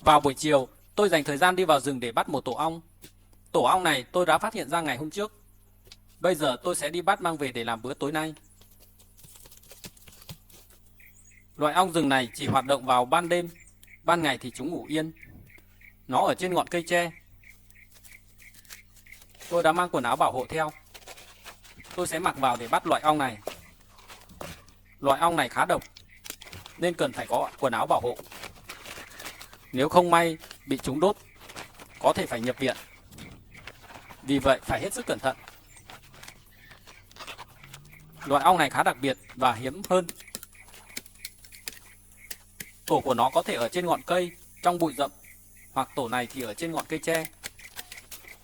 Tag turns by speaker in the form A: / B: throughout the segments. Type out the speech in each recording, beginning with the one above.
A: Vào buổi chiều, tôi dành thời gian đi vào rừng để bắt một tổ ong. Tổ ong này tôi đã phát hiện ra ngày hôm trước. Bây giờ tôi sẽ đi bắt mang về để làm bữa tối nay. Loại ong rừng này chỉ hoạt động vào ban đêm, ban ngày thì chúng ngủ yên. Nó ở trên ngọn cây tre. Tôi đã mang quần áo bảo hộ theo. Tôi sẽ mặc vào để bắt loại ong này. Loại ong này khá độc, nên cần phải có quần áo bảo hộ. Nếu không may bị chúng đốt, có thể phải nhập viện. Vì vậy phải hết sức cẩn thận. Loại ong này khá đặc biệt và hiếm hơn. Tổ của nó có thể ở trên ngọn cây, trong bụi rậm, hoặc tổ này thì ở trên ngọn cây tre.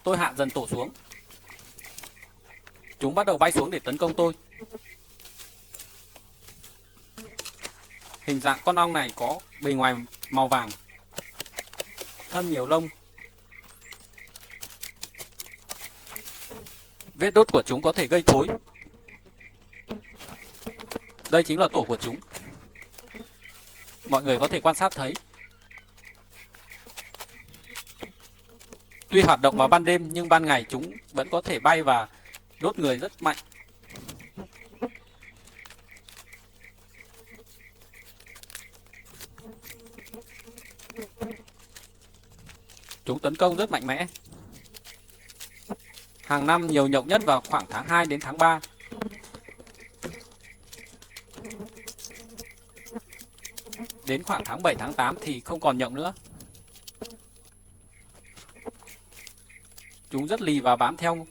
A: Tôi hạ dần tổ xuống. Chúng bắt đầu bay xuống để tấn công tôi. Hình dạng con ong này có bề ngoài màu vàng, thân nhiều lông. Vết đốt của chúng có thể gây thối. Đây chính là tổ của chúng. Mọi người có thể quan sát thấy. Tuy hoạt động vào ban đêm nhưng ban ngày chúng vẫn có thể bay và đốt người rất mạnh. Chúng tấn công rất mạnh mẽ. Hàng năm nhiều nhộng nhất vào khoảng tháng 2 đến tháng 3. Đến khoảng tháng 7 tháng 8 thì không còn nhộng nữa. Chúng rất lì và bám theo.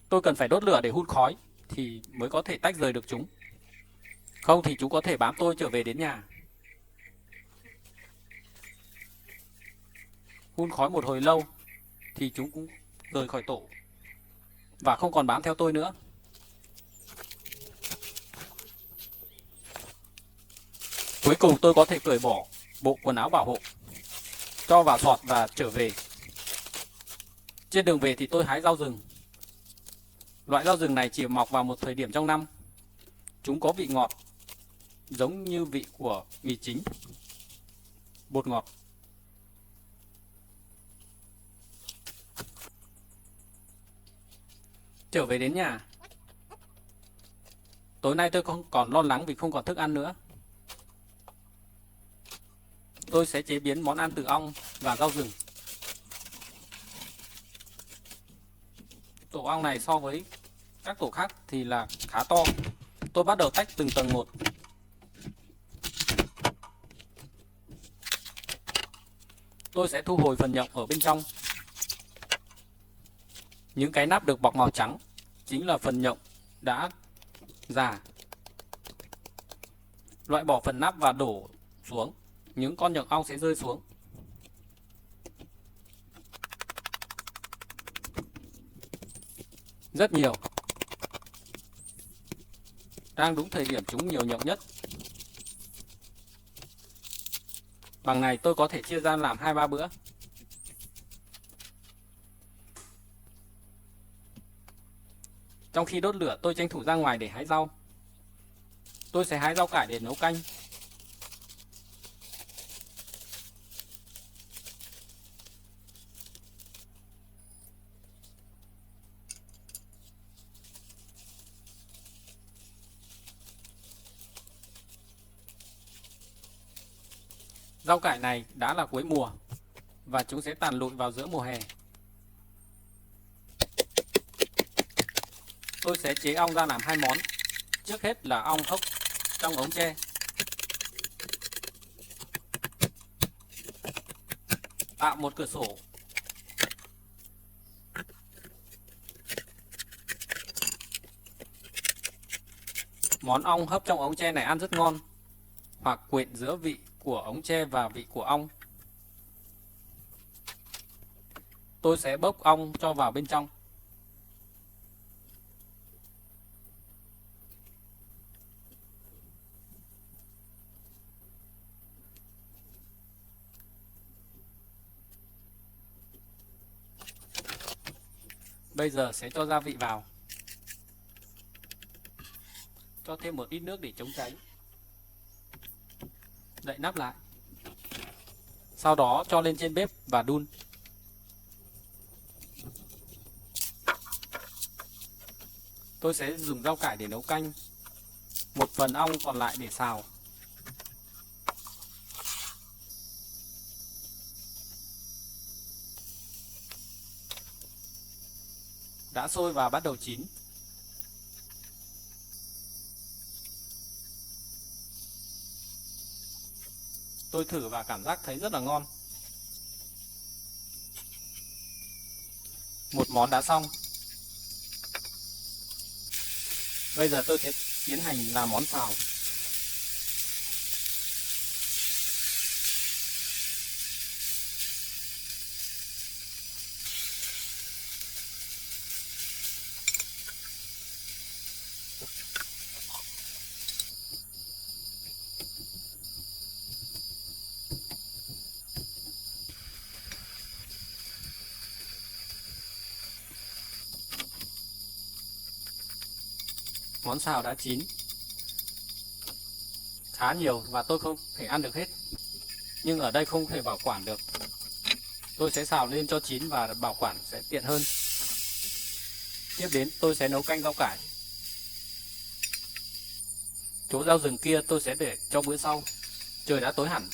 A: Tôi cần phải đốt lửa để hun khói thì mới có thể tách rời được chúng. Không thì chúng có thể bám tôi trở về đến nhà. Hun khói một hồi lâu thì chúng cũng rời khỏi tổ và không còn bám theo tôi nữa. Cuối cùng tôi có thể cởi bỏ bộ quần áo bảo hộ, cho vào sọt và trở về. Trên đường về thì tôi hái rau rừng. Loại rau rừng này chỉ mọc vào một thời điểm trong năm. Chúng có vị ngọt, giống như vị của mì chính, bột ngọt. Trở về đến nhà. Tối nay tôi không còn lo lắng vì không còn thức ăn nữa. Tôi sẽ chế biến món ăn từ ong và rau rừng. Tổ ong này so với các tổ khác thì là khá to. Tôi bắt đầu tách từng tầng một. Tôi sẽ thu hồi phần nhộng ở bên trong. Những cái nắp được bọc màu trắng chính là phần nhộng đã già. Loại bỏ phần nắp và đổ xuống. Những con nhộng ong sẽ rơi xuống. Rất nhiều. Đang đúng thời điểm chúng nhiều nhộng nhất. Bằng này tôi có thể chia ra làm 2-3 bữa. Trong khi đốt lửa tôi tranh thủ ra ngoài để hái rau. Tôi sẽ hái rau cải để nấu canh. Rau cải này đã là cuối mùa và chúng sẽ tàn lụi vào giữa mùa hè. Tôi sẽ chế ong ra làm 2 món. Trước hết là ong hốc trong ống tre. Tạo một cửa sổ. Món ong hấp trong ống tre này ăn rất ngon, hoặc quyện giữa vị của ống tre và vị của ong. Tôi sẽ bốc ong cho vào bên trong. Bây giờ sẽ cho gia vị vào. Cho thêm một ít nước để chống cháy. Đậy nắp lại. Sau đó cho lên trên bếp và đun. Tôi sẽ dùng rau cải để nấu canh. Một phần ong còn lại để xào. Đã sôi và bắt đầu chín. Tôi thử và cảm giác thấy rất là ngon. Một món đã xong. Bây giờ tôi sẽ tiến hành làm món xào. Món xào đã chín. Khá nhiều và tôi không thể ăn được hết. Nhưng ở đây không thể bảo quản được. Tôi sẽ xào lên cho chín và bảo quản sẽ tiện hơn. Tiếp đến tôi sẽ nấu canh rau cải. Chỗ rau rừng kia tôi sẽ để cho bữa sau. Trời đã tối hẳn.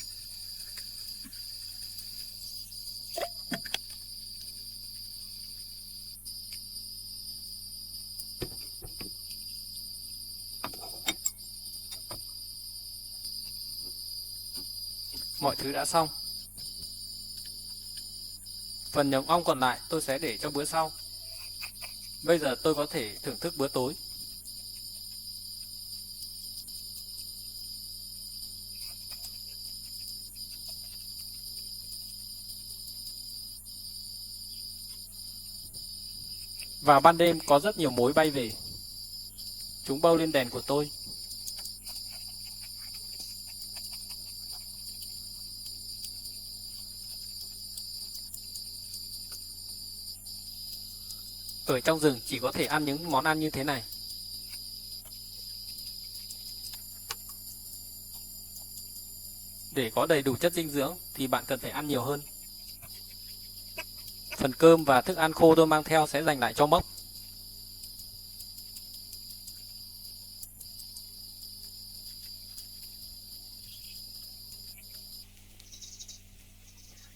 A: Mọi thứ đã xong. Phần nhồng ong còn lại tôi sẽ để cho bữa sau. Bây giờ tôi có thể thưởng thức bữa tối. Vào ban đêm có rất nhiều mối bay về. Chúng bâu lên đèn của tôi. Ở trong rừng chỉ có thể ăn những món ăn như thế này. Để có đầy đủ chất dinh dưỡng thì bạn cần phải ăn nhiều hơn. Phần cơm và thức ăn khô tôi mang theo sẽ dành lại cho Mốc.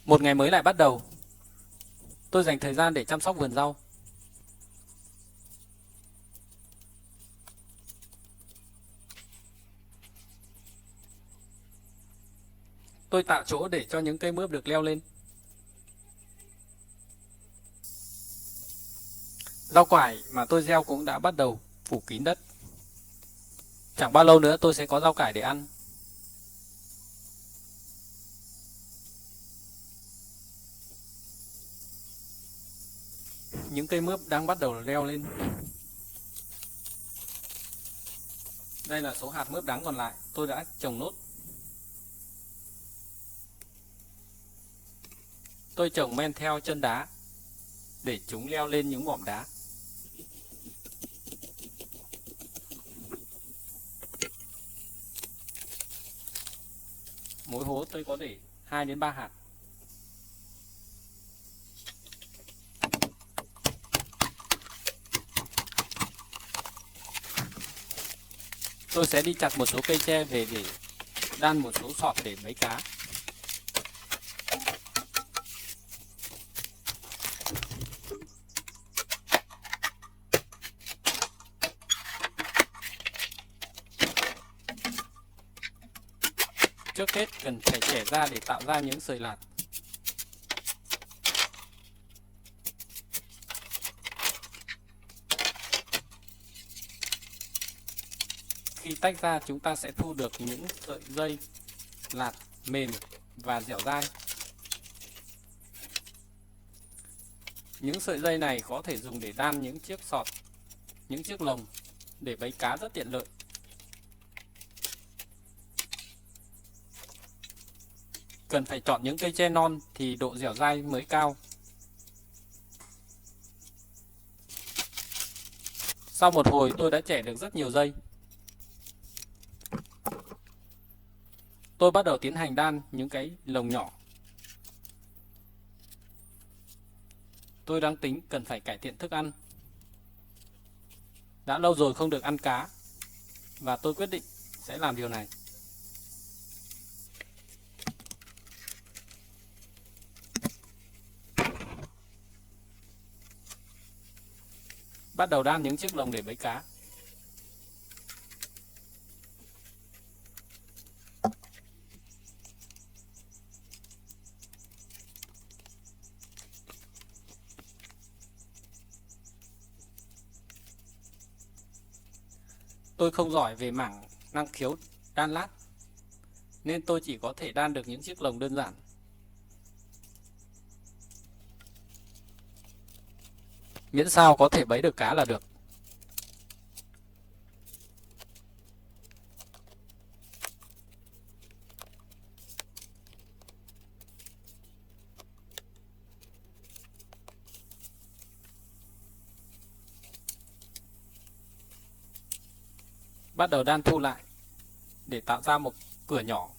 A: Một ngày mới lại bắt đầu. Tôi dành thời gian để chăm sóc vườn rau. Tôi tạo chỗ để cho những cây mướp được leo lên. Rau cải mà tôi gieo cũng đã bắt đầu phủ kín đất. Chẳng bao lâu nữa tôi sẽ có rau cải để ăn. Những cây mướp đang bắt đầu leo lên. Đây là số hạt mướp đắng còn lại, tôi đã trồng nốt. Tôi trồng men theo chân đá để chúng leo lên những mỏm đá. Mỗi hố tôi có để 2 đến 3 hạt. Tôi sẽ đi chặt một số cây tre về để đan một số sọt để lấy cá. Trước hết cần phải chẻ ra để tạo ra những sợi lạt. Khi tách ra chúng ta sẽ thu được những sợi dây lạt mềm và dẻo dai. Những sợi dây này có thể dùng để đan những chiếc sọt, những chiếc lồng để vấy cá rất tiện lợi. Cần phải chọn những cây tre non thì độ dẻo dai mới cao. Sau một hồi tôi đã chẻ được rất nhiều dây. Tôi bắt đầu tiến hành đan những cái lồng nhỏ. Tôi đang tính cần phải cải thiện thức ăn. Đã lâu rồi không được ăn cá và tôi quyết định sẽ làm điều này. Bắt đầu đan những chiếc lồng để bẫy cá. Tôi không giỏi về mảng năng khiếu đan lát, nên tôi chỉ có thể đan được những chiếc lồng đơn giản. Miễn sao có thể bẫy được cá là được. Bắt đầu đan thu lại để tạo ra một cửa nhỏ.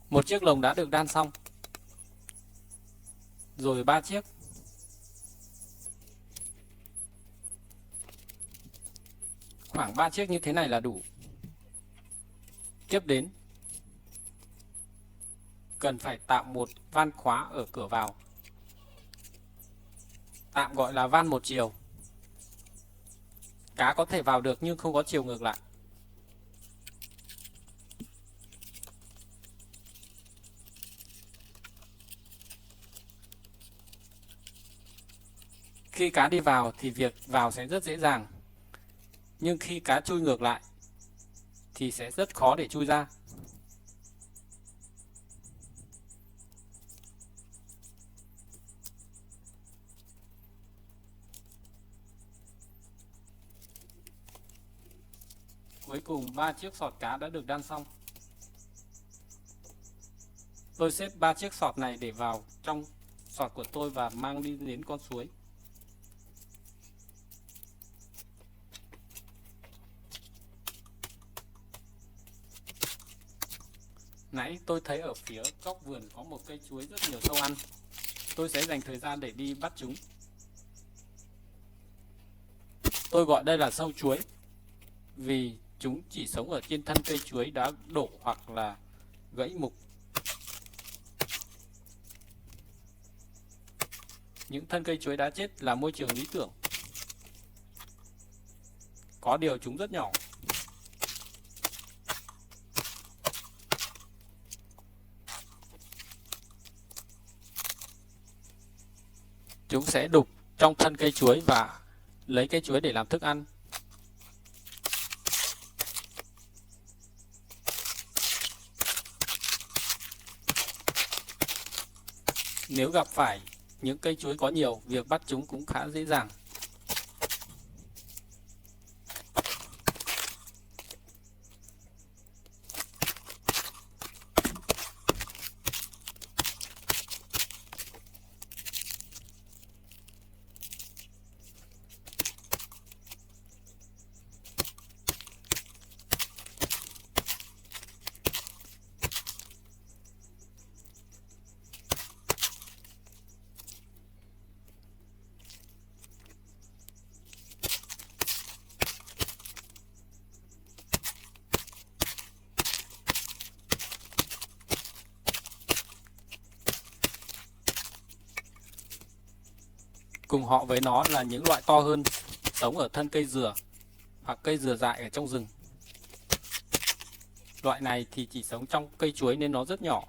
A: Một chiếc lồng đã được đan xong. Rồi 3 chiếc. Khoảng 3 chiếc như thế này là đủ. Tiếp đến, cần phải tạo một van khóa ở cửa vào. Tạm gọi là van một chiều. Cá có thể vào được nhưng không có chiều ngược lại. Khi cá đi vào thì việc vào sẽ rất dễ dàng. Nhưng khi cá chui ngược lại thì sẽ rất khó để chui ra. Cuối cùng 3 chiếc sọt cá đã được đan xong. Tôi xếp 3 chiếc sọt này để vào trong sọt của tôi và mang đi đến con suối. Nãy tôi thấy ở phía góc vườn có một cây chuối rất nhiều sâu ăn. Tôi sẽ dành thời gian để đi bắt chúng. Tôi gọi đây là sâu chuối vì chúng chỉ sống ở trên thân cây chuối đã đổ hoặc là gãy mục. Những thân cây chuối đã chết là môi trường lý tưởng. Có điều chúng rất nhỏ. Chúng sẽ đục trong thân cây chuối và lấy cây chuối để làm thức ăn. Nếu gặp phải những cây chuối có nhiều, việc bắt chúng cũng khá dễ dàng. Cùng họ với nó là những loại to hơn, sống ở thân cây dừa hoặc cây dừa dại ở trong rừng. Loại này thì chỉ sống trong cây chuối nên nó rất nhỏ.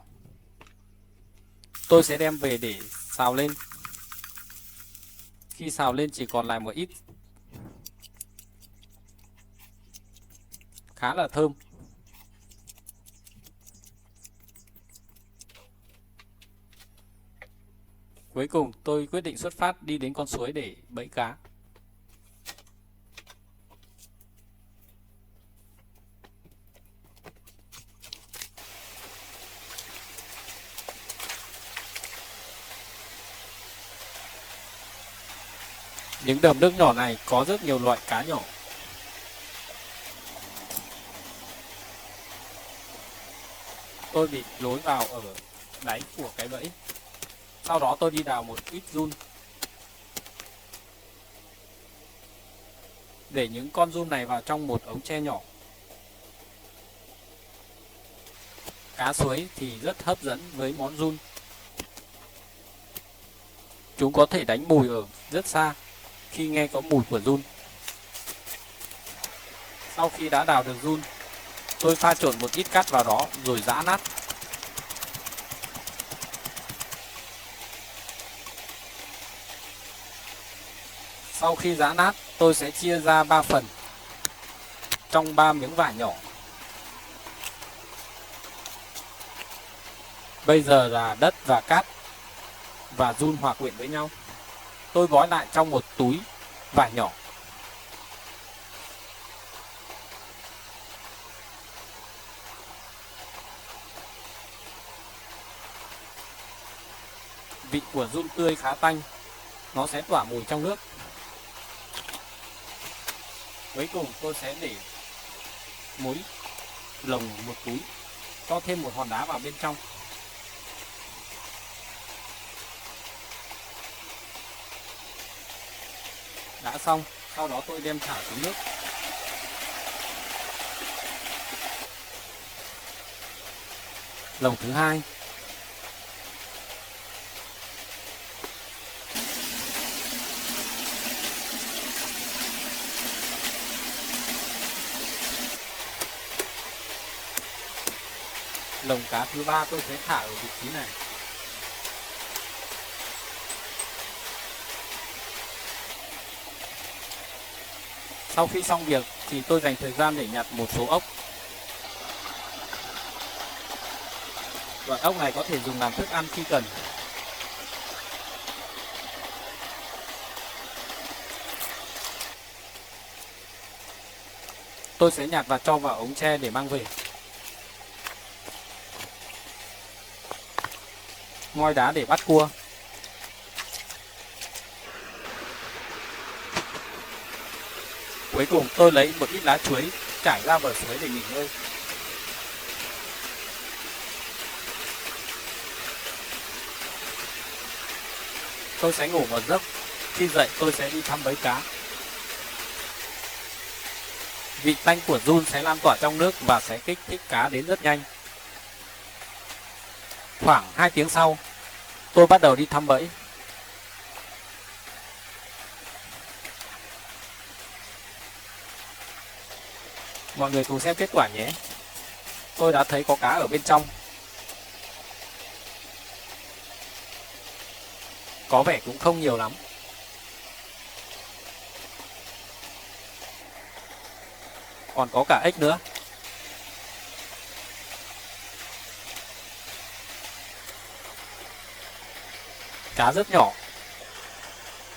A: Tôi sẽ đem về để xào lên. Khi xào lên chỉ còn lại một ít, khá là thơm. Cuối cùng tôi quyết định xuất phát đi đến con suối để bẫy cá. Những đầm nước nhỏ này có rất nhiều loại cá nhỏ. Tôi bị lối vào ở đáy của cái bẫy. Sau đó tôi đi đào một ít giun để những con giun này vào trong một ống tre nhỏ. Cá suối thì rất hấp dẫn với món giun. Chúng có thể đánh mùi ở rất xa khi nghe có mùi của giun. Sau khi đã đào được giun, tôi pha trộn một ít cát vào đó rồi giã nát. Sau khi giã nát, tôi sẽ chia ra 3 phần trong 3 miếng vải nhỏ. Bây giờ là đất và cát và giun hòa quyện với nhau. Tôi gói lại trong một túi vải nhỏ. Vị của giun tươi khá tanh, nó sẽ tỏa mùi trong nước. Cuối cùng tôi sẽ để muối lồng một túi, cho thêm một hòn đá vào bên trong. Đã xong, sau đó tôi đem thả xuống nước. Lồng thứ hai. Lồng cá thứ ba tôi sẽ thả ở vị trí này. Sau khi xong việc thì tôi dành thời gian để nhặt một số ốc. Loại ốc này có thể dùng làm thức ăn khi cần. Tôi sẽ nhặt và cho vào ống tre để mang về. Ngoi đá để bắt cua. Cuối cùng tôi lấy một ít lá chuối trải ra bờ suối để nghỉ ngơi. Tôi sẽ ngủ một giấc. Khi dậy tôi sẽ đi thăm bẫy cá. Vị tanh của giun sẽ lan tỏa trong nước và sẽ kích thích cá đến rất nhanh. Khoảng 2 tiếng sau, tôi bắt đầu đi thăm bẫy. Mọi người cùng xem kết quả nhé. Tôi đã thấy có cá ở bên trong. Có vẻ cũng không nhiều lắm. Còn có cả ếch nữa. Cá rất nhỏ.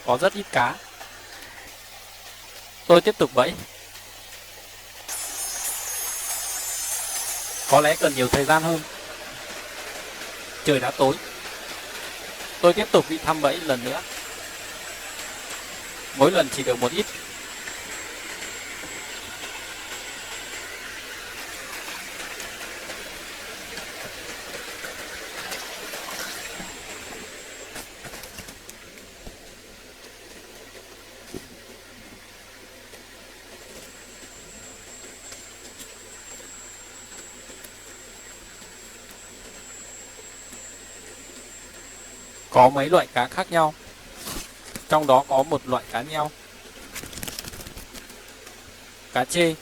A: Có rất ít cá. Tôi tiếp tục bẫy. Có lẽ cần nhiều thời gian hơn. Trời đã tối. Tôi tiếp tục đi thăm bẫy lần nữa. Mỗi lần chỉ được một ít. Có mấy loại cá khác nhau. Trong đó có một loại cá nheo, cá chê,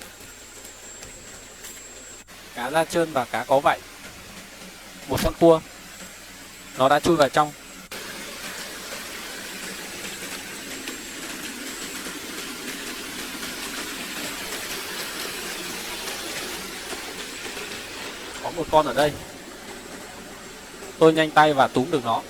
A: cá da trơn và cá có vảy. Một con cua. Nó đã chui vào trong. Có một con ở đây. Tôi nhanh tay và túm được nó.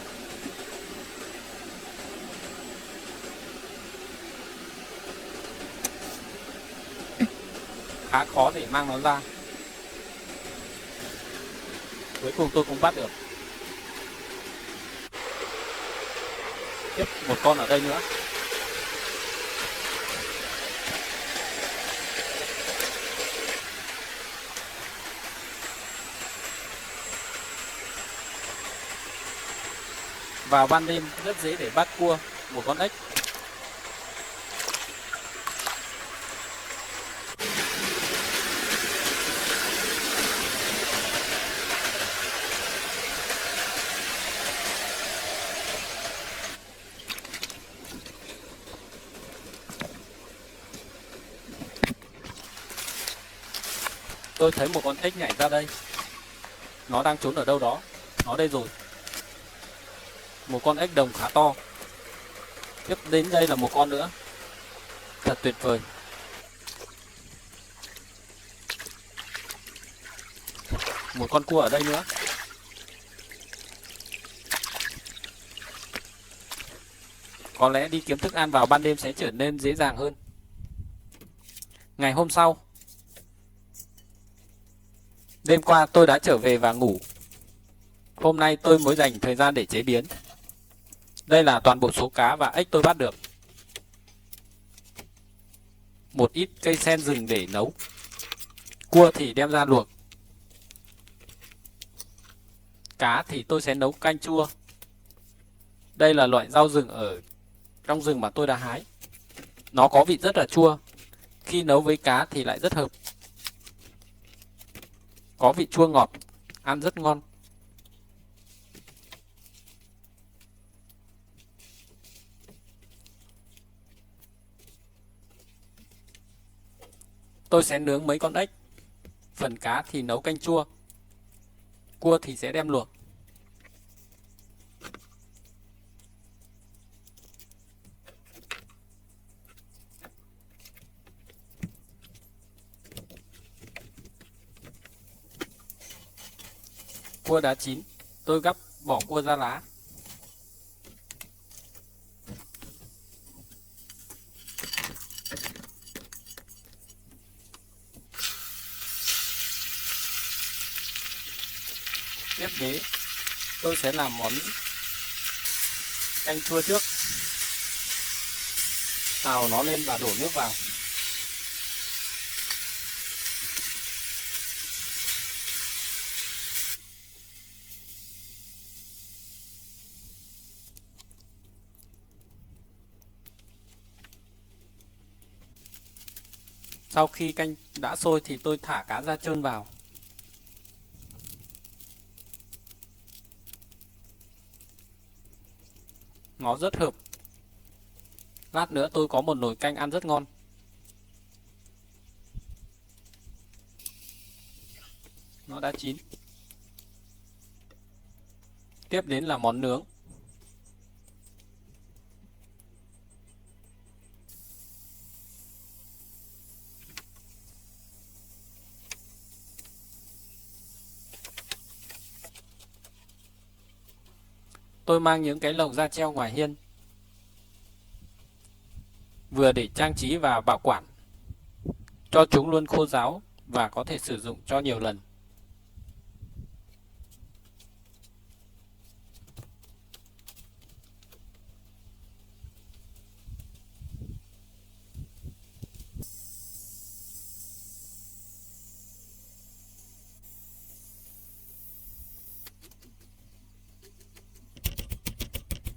A: khá khó để mang nó ra. Cuối cùng tôi cũng bắt được. Tiếp một con ở đây nữa. Vào ban đêm rất dễ để bắt cua, một con ếch. Tôi thấy một con ếch nhảy ra đây. Nó đang trốn ở đâu đó. Nó đây rồi. Một con ếch đồng khá to. Tiếp đến đây là một con nữa. Thật tuyệt vời. Một con cua ở đây nữa. Có lẽ đi kiếm thức ăn vào ban đêm sẽ trở nên dễ dàng hơn. Ngày hôm sau, đêm qua tôi đã trở về và ngủ. Hôm nay tôi mới dành thời gian để chế biến. Đây là toàn bộ số cá và ếch tôi bắt được. Một ít cây sen rừng để nấu. Cua thì đem ra luộc. Cá thì tôi sẽ nấu canh chua. Đây là loại rau rừng ở trong rừng mà tôi đã hái. Nó có vị rất là chua. Khi nấu với cá thì lại rất hợp. Có vị chua ngọt, ăn rất ngon. Tôi sẽ nướng mấy con ếch. Phần cá thì nấu canh chua. Cua thì sẽ đem luộc. Cua đã chín, tôi gắp bỏ cua ra lá. Tiếp đến, tôi sẽ làm món canh chua trước. Xào nó lên và đổ nước vào. Sau khi canh đã sôi thì tôi thả cá da trơn vào. Nó rất hợp. Lát nữa tôi có một nồi canh ăn rất ngon. Nó đã chín. Tiếp đến là món nướng. Tôi mang những cái lồng ra treo ngoài hiên. Vừa để trang trí và bảo quản. Cho chúng luôn khô ráo và có thể sử dụng cho nhiều lần.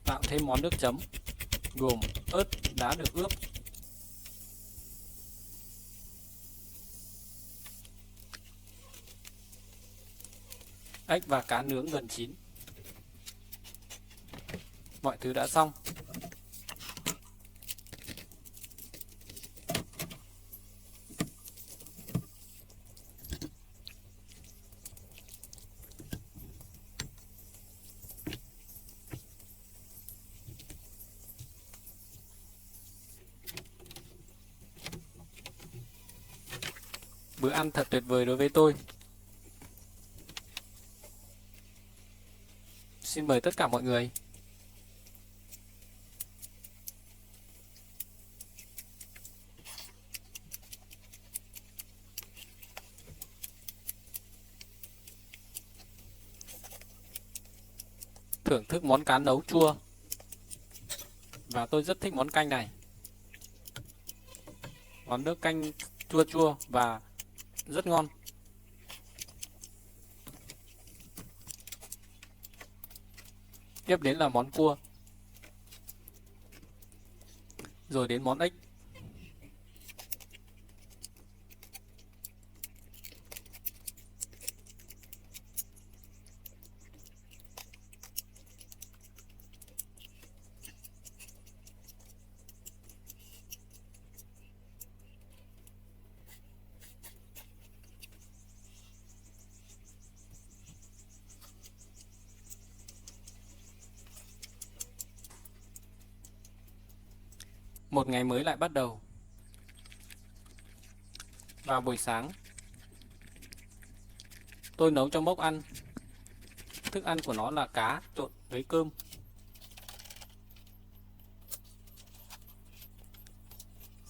A: Tạo thêm món nước chấm gồm ớt đã được ướp, ếch và cá nướng gần chín. Mọi thứ đã xong. Bữa ăn thật tuyệt vời đối với tôi. Xin mời tất cả mọi người. thưởng thức món cá nấu chua. Và tôi rất thích món canh này. Món nước canh chua chua và rất ngon. Tiếp đến là món cua. Rồi đến món ếch. Một ngày mới lại bắt đầu. Vào buổi sáng, tôi nấu cho Mốc ăn. Thức ăn của nó là cá trộn với cơm.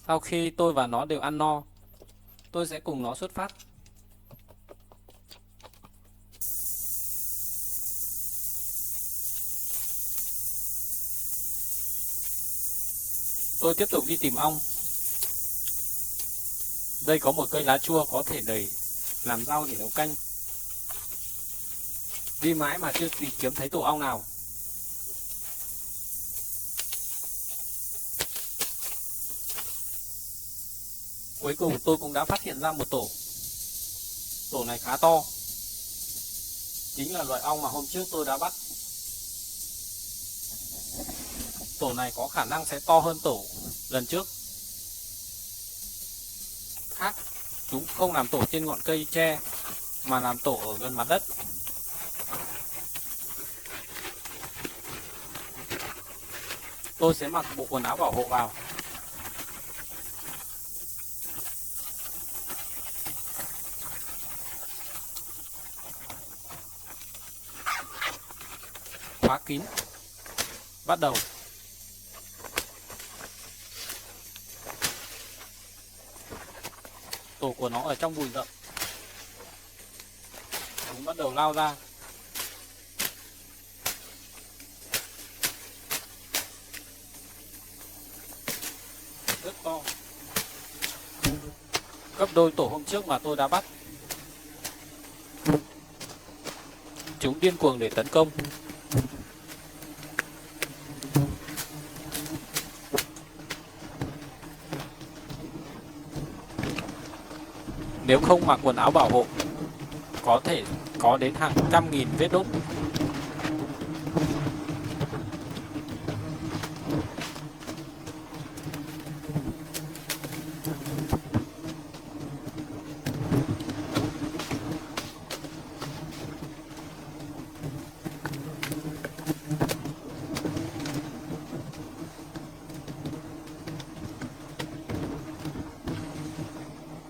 A: Sau khi tôi và nó đều ăn no, tôi sẽ cùng nó xuất phát. Tôi tiếp tục đi tìm ong. Đây có một cây lá chua có thể để làm rau để nấu canh. Đi mãi mà chưa tìm kiếm thấy tổ ong nào. Cuối cùng tôi cũng đã phát hiện ra một tổ. Tổ này khá to. Chính là loại ong mà hôm trước tôi đã bắt. Tổ này có khả năng sẽ to hơn tổ lần trước. Khác, chúng không làm tổ trên ngọn cây tre mà làm tổ ở gần mặt đất. Tôi sẽ mặc bộ quần áo bảo hộ vào. Khóa kín. Bắt đầu. Tổ của nó ở trong bụi rậm. Chúng bắt đầu lao ra. Rất to. Gấp đôi tổ hôm trước mà tôi đã bắt. Chúng điên cuồng để tấn công. Nếu không mặc quần áo bảo hộ, có thể có đến hàng trăm nghìn vết đốt.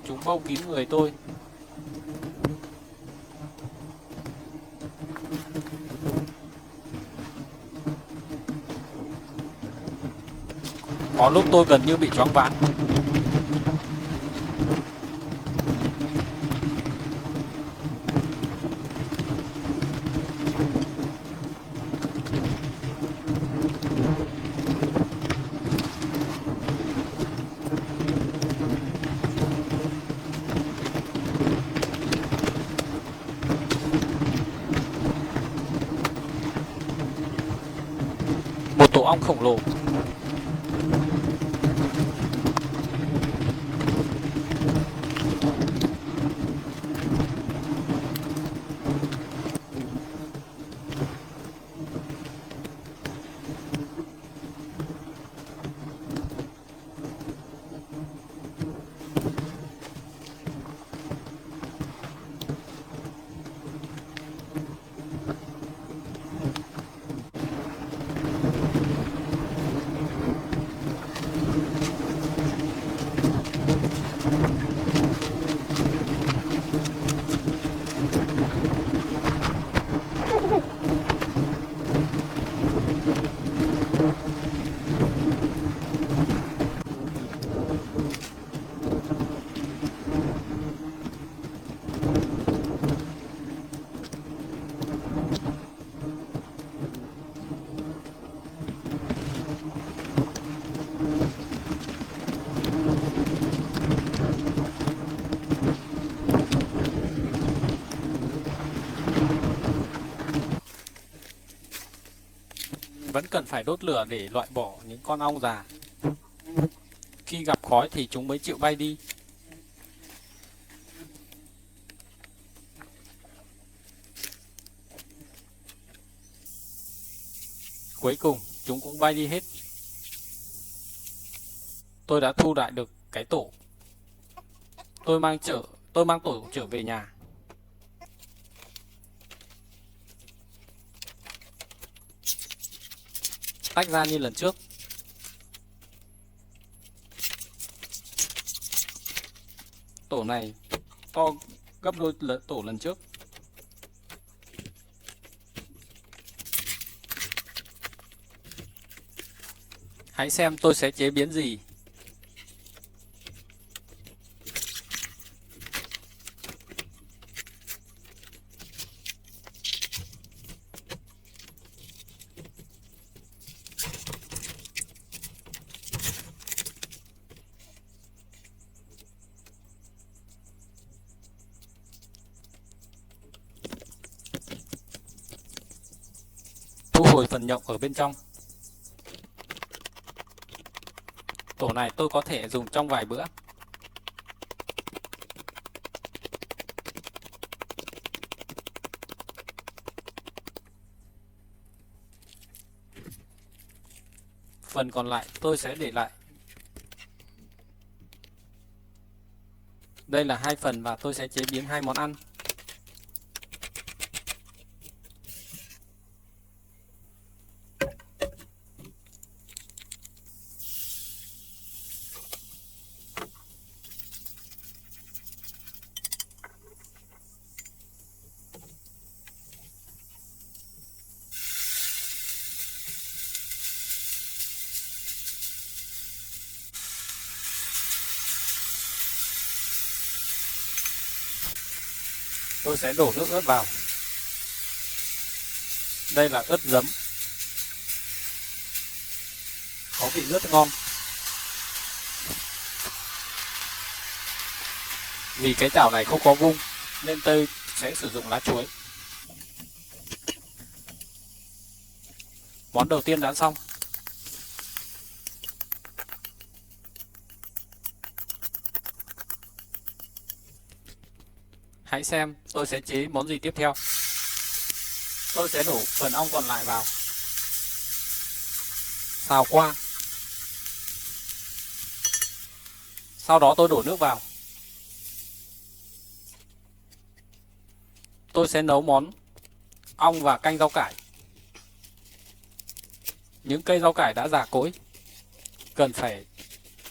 A: Chúng bao kín người tôi. Có lúc tôi gần như bị choáng váng. Một tổ ong khổng lồ. Vẫn cần phải đốt lửa để loại bỏ những con ong già. Khi gặp khói thì chúng mới chịu bay đi. Cuối cùng chúng cũng bay đi hết. Tôi đã thu lại được cái tổ. Tôi mang tổ trở về nhà. Tách ra như lần trước. Tổ này to gấp đôi tổ lần trước. Hãy xem tôi sẽ chế biến gì. Thu hồi phần nhộng ở bên trong. Tổ này tôi có thể dùng trong vài bữa. Phần còn lại tôi sẽ để lại. Đây là 2 phần và tôi sẽ chế biến 2 món ăn. Tôi sẽ đổ nước ớt vào. Đây là ớt giấm. Có vị rất ngon. Vì cái chảo này không có vung nên tôi sẽ sử dụng lá chuối. Món đầu tiên đã xong. Hãy xem tôi sẽ chế món gì tiếp theo. Tôi sẽ đổ phần ong còn lại vào. Xào qua. Sau đó tôi đổ nước vào. Tôi sẽ nấu món ong và canh rau cải. Những cây rau cải đã già cỗi, cần phải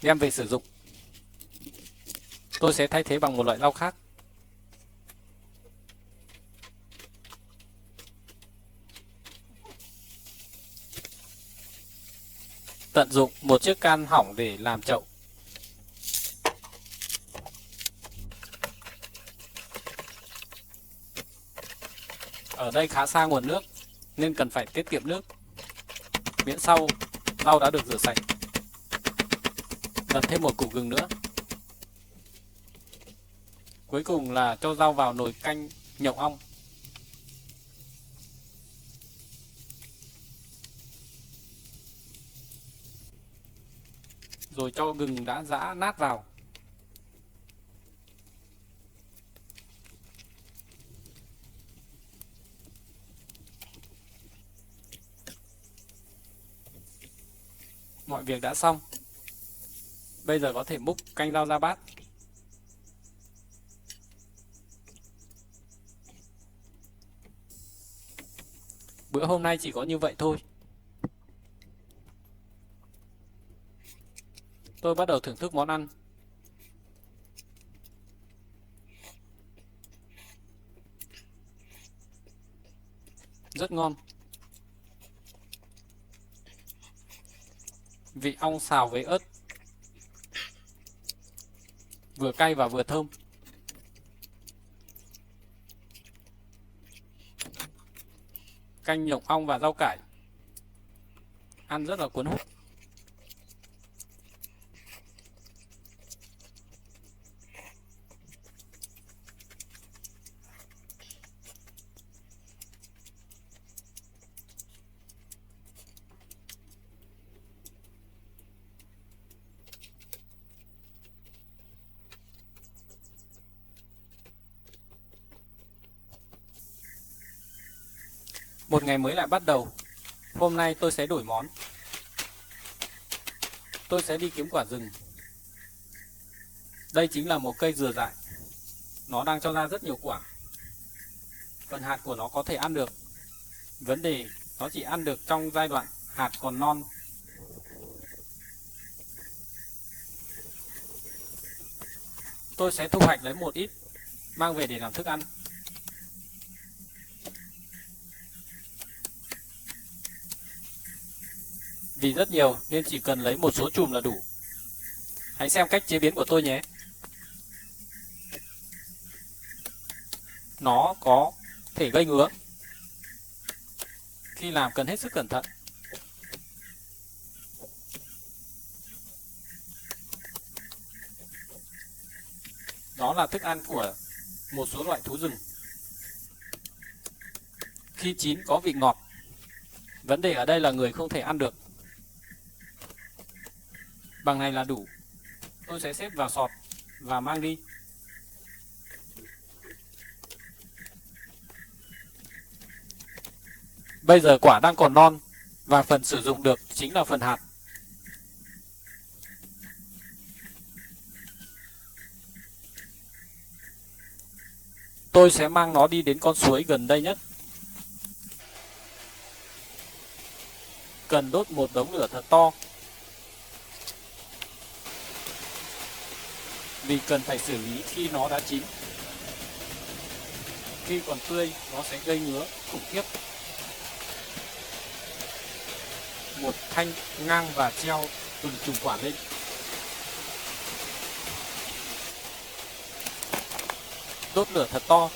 A: đem về sử dụng. Tôi sẽ thay thế bằng một loại rau khác. Tận dụng một chiếc can hỏng để làm chậu. Ở đây khá xa nguồn nước nên cần phải tiết kiệm nước, miễn sau rau đã được rửa sạch. Đập thêm một củ gừng nữa. Cuối cùng là cho rau vào nồi canh nhộng ong. Rồi cho gừng đã giã nát vào. Mọi việc đã xong. Bây giờ có thể múc canh rau ra bát. Bữa hôm nay chỉ có như vậy thôi. Tôi bắt đầu thưởng thức món ăn. Rất ngon. Vị ong xào với ớt vừa cay và vừa thơm. Canh nhộng ong và rau cải ăn rất là cuốn hút. Một ngày mới lại bắt đầu. Hôm nay tôi sẽ đổi món. Tôi sẽ đi kiếm quả rừng. Đây chính là một cây dừa dại. Nó đang cho ra rất nhiều quả. Phần hạt của nó có thể ăn được. Vấn đề nó chỉ ăn được trong giai đoạn hạt còn non. Tôi sẽ thu hoạch lấy một ít, mang về để làm thức ăn. Vì rất nhiều nên chỉ cần lấy một số chùm là đủ. Hãy xem cách chế biến của tôi nhé. Nó có thể gây ngứa. Khi làm cần hết sức cẩn thận. Đó là thức ăn của một số loại thú rừng. Khi chín có vị ngọt. Vấn đề ở đây là người không thể ăn được. Bằng này là đủ. Tôi sẽ xếp vào sọt và mang đi. Bây giờ quả đang còn non và phần sử dụng được chính là phần hạt. Tôi sẽ mang nó đi đến con suối gần đây nhất. Cần đốt một đống lửa thật to. Vì cần phải xử lý khi nó đã chín. Khi còn tươi nó sẽ gây ngứa khủng khiếp. Một thanh ngang và treo từng chùm quả lên. Đốt lửa thật to.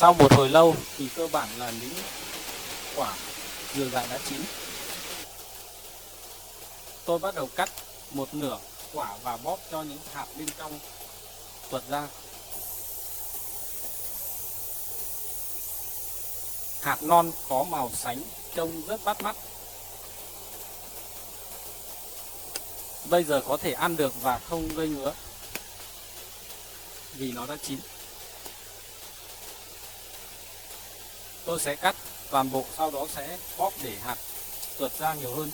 A: Sau một hồi lâu thì cơ bản là những quả dừa dại đã chín. Tôi bắt đầu cắt một nửa quả và bóp cho những hạt bên trong tuột ra. Hạt non có màu sánh, trông rất bắt mắt. Bây giờ có thể ăn được và không gây ngứa vì nó đã chín. Tôi sẽ cắt toàn bộ, sau đó sẽ bóp để hạt tuột ra nhiều hơn.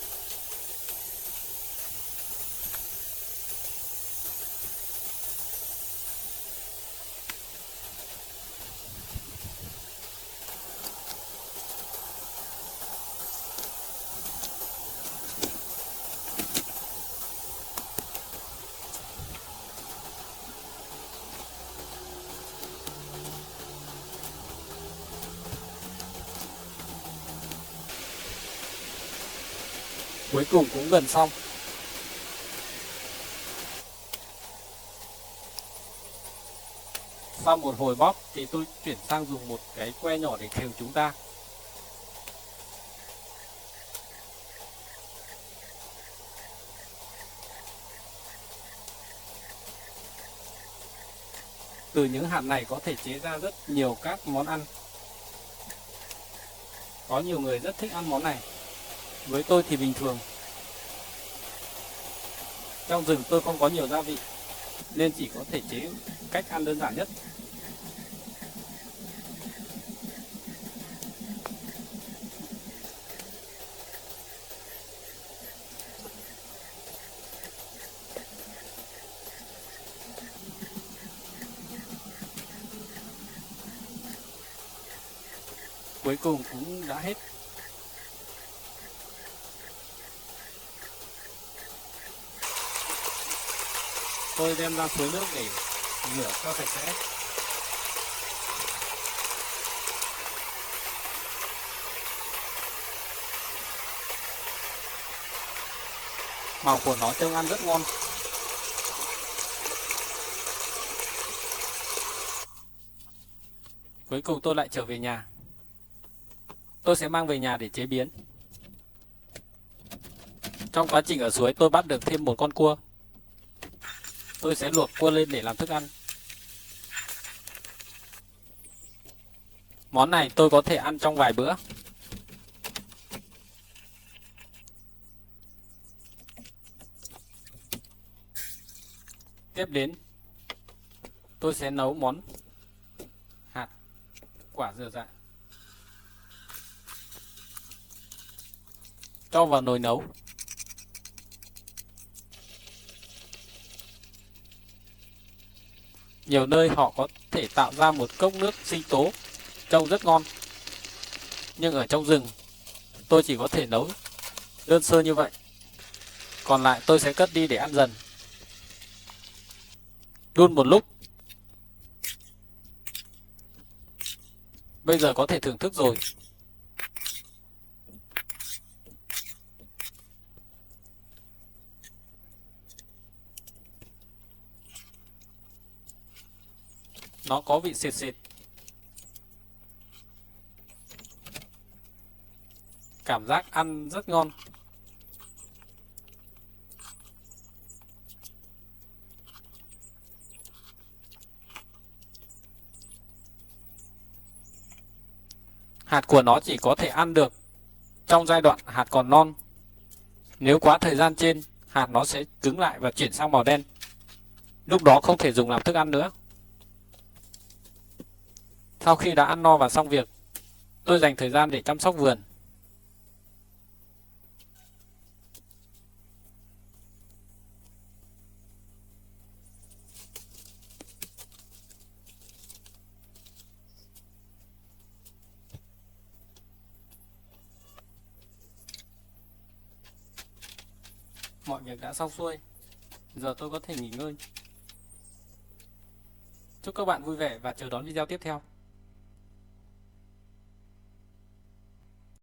A: Cuối cùng cũng gần xong. Sau một hồi bóp thì tôi chuyển sang dùng một cái que nhỏ để khều chúng ta. Từ những hạt này có thể chế ra rất nhiều các món ăn. Có nhiều người rất thích ăn món này. Với tôi thì bình thường. Trong rừng tôi không có nhiều gia vị nên chỉ có thể chế cách ăn đơn giản nhất. Cuối cùng cũng đã hết. Tôi đem ra suối nước để rửa cho sạch sẽ. Màu của nó trông ăn rất ngon. Cuối cùng tôi lại trở về nhà. tôi sẽ mang về nhà để chế biến. Trong quá trình ở suối tôi bắt được thêm một con cua. Tôi sẽ luộc cua lên để làm thức ăn. Món này tôi có thể ăn trong vài bữa. Tiếp đến, tôi sẽ nấu món hạt quả dừa dại. Cho vào nồi nấu. Nhiều nơi họ có thể tạo ra một cốc nước sinh tố trông rất ngon. Nhưng ở trong rừng, tôi chỉ có thể nấu đơn sơ như vậy. Còn lại tôi sẽ cất đi để ăn dần. Đun một lúc. Bây giờ có thể thưởng thức rồi. Nó có vị sệt sệt. Cảm giác ăn rất ngon. Hạt của nó chỉ có thể ăn được trong giai đoạn hạt còn non. Nếu quá thời gian trên, hạt nó sẽ cứng lại và chuyển sang màu đen. Lúc đó không thể dùng làm thức ăn nữa. Sau khi đã ăn no và xong việc, tôi dành thời gian để chăm sóc vườn. Mọi việc đã xong xuôi. Giờ tôi có thể nghỉ ngơi. Chúc các bạn vui vẻ và chờ đón video tiếp theo.